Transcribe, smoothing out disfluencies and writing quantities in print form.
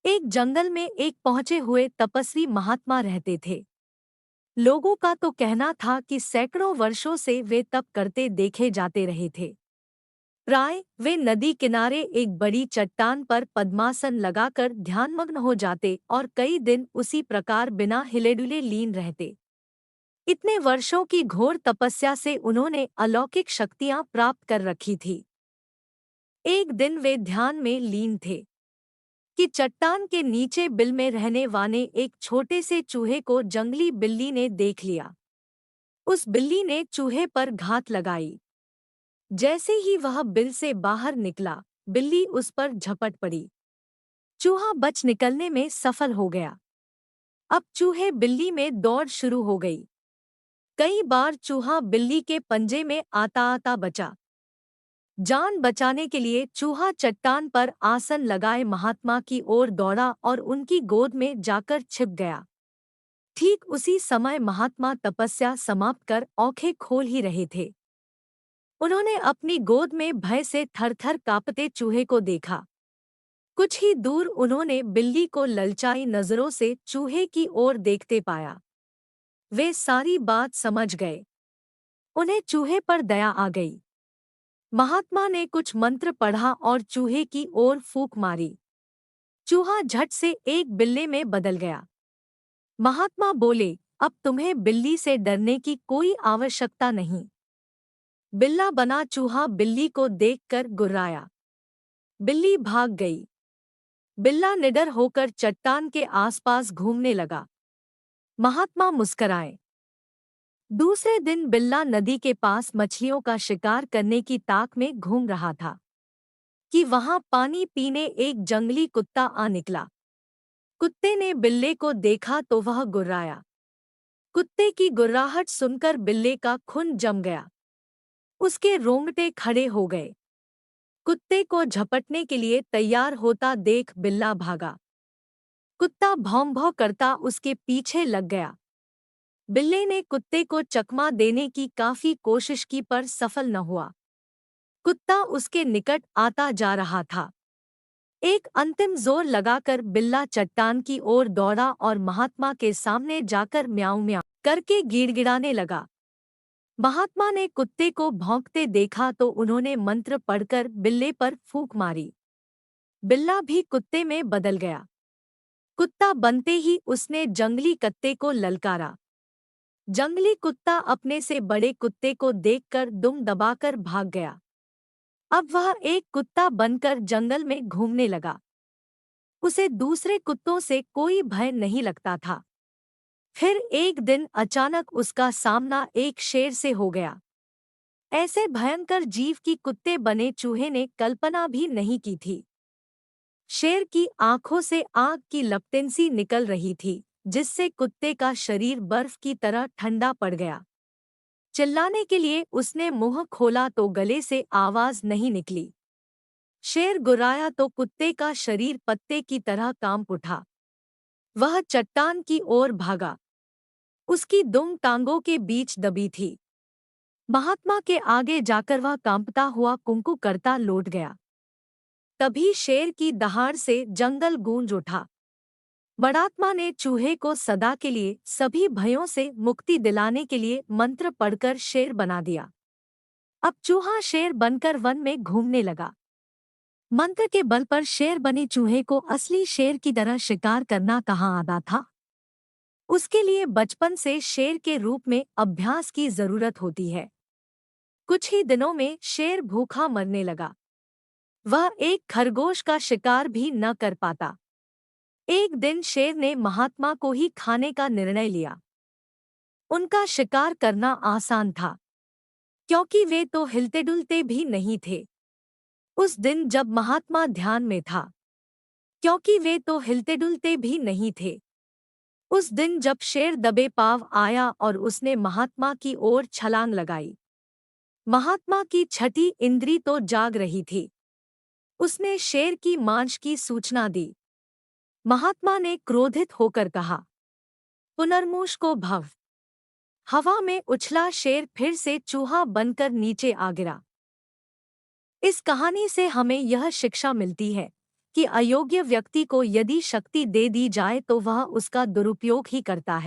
एक जंगल में एक पहुंचे हुए तपस्वी महात्मा रहते थे। लोगों का तो कहना था कि सैकड़ों वर्षों से वे तप करते देखे जाते रहे थे। प्राय वे नदी किनारे एक बड़ी चट्टान पर पद्मासन लगाकर ध्यानमग्न हो जाते और कई दिन उसी प्रकार बिना हिले-डुले लीन रहते। इतने वर्षों की घोर तपस्या से उन्होंने अलौकिक शक्तियां प्राप्त कर रखी थी। एक दिन वे ध्यान में लीन थे कि चट्टान के नीचे बिल में रहने वाले एक छोटे से चूहे को जंगली बिल्ली ने देख लिया। उस बिल्ली ने चूहे पर घात लगाई। जैसे ही वह बिल से बाहर निकला, बिल्ली उस पर झपट पड़ी। चूहा बच निकलने में सफल हो गया। अब चूहे बिल्ली में दौड़ शुरू हो गई। कई बार चूहा बिल्ली के पंजे में आता आता बचा। जान बचाने के लिए चूहा चट्टान पर आसन लगाए महात्मा की ओर दौड़ा और उनकी गोद में जाकर छिप गया। ठीक उसी समय महात्मा तपस्या समाप्त कर औंखें खोल ही रहे थे। उन्होंने अपनी गोद में भय से थरथर कांपते चूहे को देखा। कुछ ही दूर उन्होंने बिल्ली को ललचाई नजरों से चूहे की ओर देखते पाया। वे सारी बात समझ गए। उन्हें चूहे पर दया आ गई। महात्मा ने कुछ मंत्र पढ़ा और चूहे की ओर फूंक मारी। चूहा झट से एक बिल्ले में बदल गया। महात्मा बोले, अब तुम्हें बिल्ली से डरने की कोई आवश्यकता नहीं। बिल्ला बना चूहा बिल्ली को देखकर गुर्राया। बिल्ली भाग गई। बिल्ला निडर होकर चट्टान के आसपास घूमने लगा। महात्मा मुस्कराए। दूसरे दिन बिल्ला नदी के पास मछलियों का शिकार करने की ताक में घूम रहा था कि वहां पानी पीने एक जंगली कुत्ता आ निकला। कुत्ते ने बिल्ले को देखा तो वह गुर्राया। कुत्ते की गुर्राहट सुनकर बिल्ले का खून जम गया। उसके रोंगटे खड़े हो गए। कुत्ते को झपटने के लिए तैयार होता देख बिल्ला भागा। कुत्ता भौं-भौं करता उसके पीछे लग गया। बिल्ले ने कुत्ते को चकमा देने की काफी कोशिश की पर सफल न हुआ। कुत्ता उसके निकट आता जा रहा था। एक अंतिम जोर लगाकर बिल्ला चट्टान की ओर दौड़ा और महात्मा के सामने जाकर म्याऊं म्याऊं करके गिड़गिड़ाने लगा। महात्मा ने कुत्ते को भौंकते देखा तो उन्होंने मंत्र पढ़कर बिल्ले पर फूंक मारी। बिल्ला भी कुत्ते में बदल गया। कुत्ता बनते ही उसने जंगली कुत्ते को ललकारा। जंगली कुत्ता अपने से बड़े कुत्ते को देखकर दुम दबाकर भाग गया। अब वह एक कुत्ता बनकर जंगल में घूमने लगा। उसे दूसरे कुत्तों से कोई भय नहीं लगता था। फिर एक दिन अचानक उसका सामना एक शेर से हो गया। ऐसे भयंकर जीव की कुत्ते बने चूहे ने कल्पना भी नहीं की थी। शेर की आंखों से आग की लपटें सी निकल रही थी, जिससे कुत्ते का शरीर बर्फ की तरह ठंडा पड़ गया। चिल्लाने के लिए उसने मुंह खोला तो गले से आवाज नहीं निकली। शेर गुर्राया तो कुत्ते का शरीर पत्ते की तरह कांप उठा। वह चट्टान की ओर भागा। उसकी दुम टांगों के बीच दबी थी। महात्मा के आगे जाकर वह कांपता हुआ कुंकू करता लौट गया। तभी शेर की दहाड़ से जंगल गूंज उठा। बड़ात्मा ने चूहे को सदा के लिए सभी भयों से मुक्ति दिलाने के लिए मंत्र पढ़कर शेर बना दिया। अब चूहा शेर बनकर वन में घूमने लगा। मंत्र के बल पर शेर बने चूहे को असली शेर की तरह शिकार करना कहाँ आता था। उसके लिए बचपन से शेर के रूप में अभ्यास की जरूरत होती है। कुछ ही दिनों में शेर भूखा मरने लगा। वह एक खरगोश का शिकार भी न कर पाता। एक दिन शेर ने महात्मा को ही खाने का निर्णय लिया। उनका शिकार करना आसान था, क्योंकि वे तो हिलते डुलते भी नहीं थे। उस दिन जब महात्मा ध्यान में था, क्योंकि वे तो हिलते डुलते भी नहीं थे। उस दिन जब शेर दबे पांव आया और उसने महात्मा की ओर छलांग लगाई। महात्मा की छठी इंद्री तो जाग रही थी। उसने शेर की मांस की सूचना दी। महात्मा ने क्रोधित होकर कहा, पुनर्मूष को भव। हवा में उछला शेर फिर से चूहा बनकर नीचे आ गिरा। इस कहानी से हमें यह शिक्षा मिलती है कि अयोग्य व्यक्ति को यदि शक्ति दे दी जाए तो वह उसका दुरुपयोग ही करता है।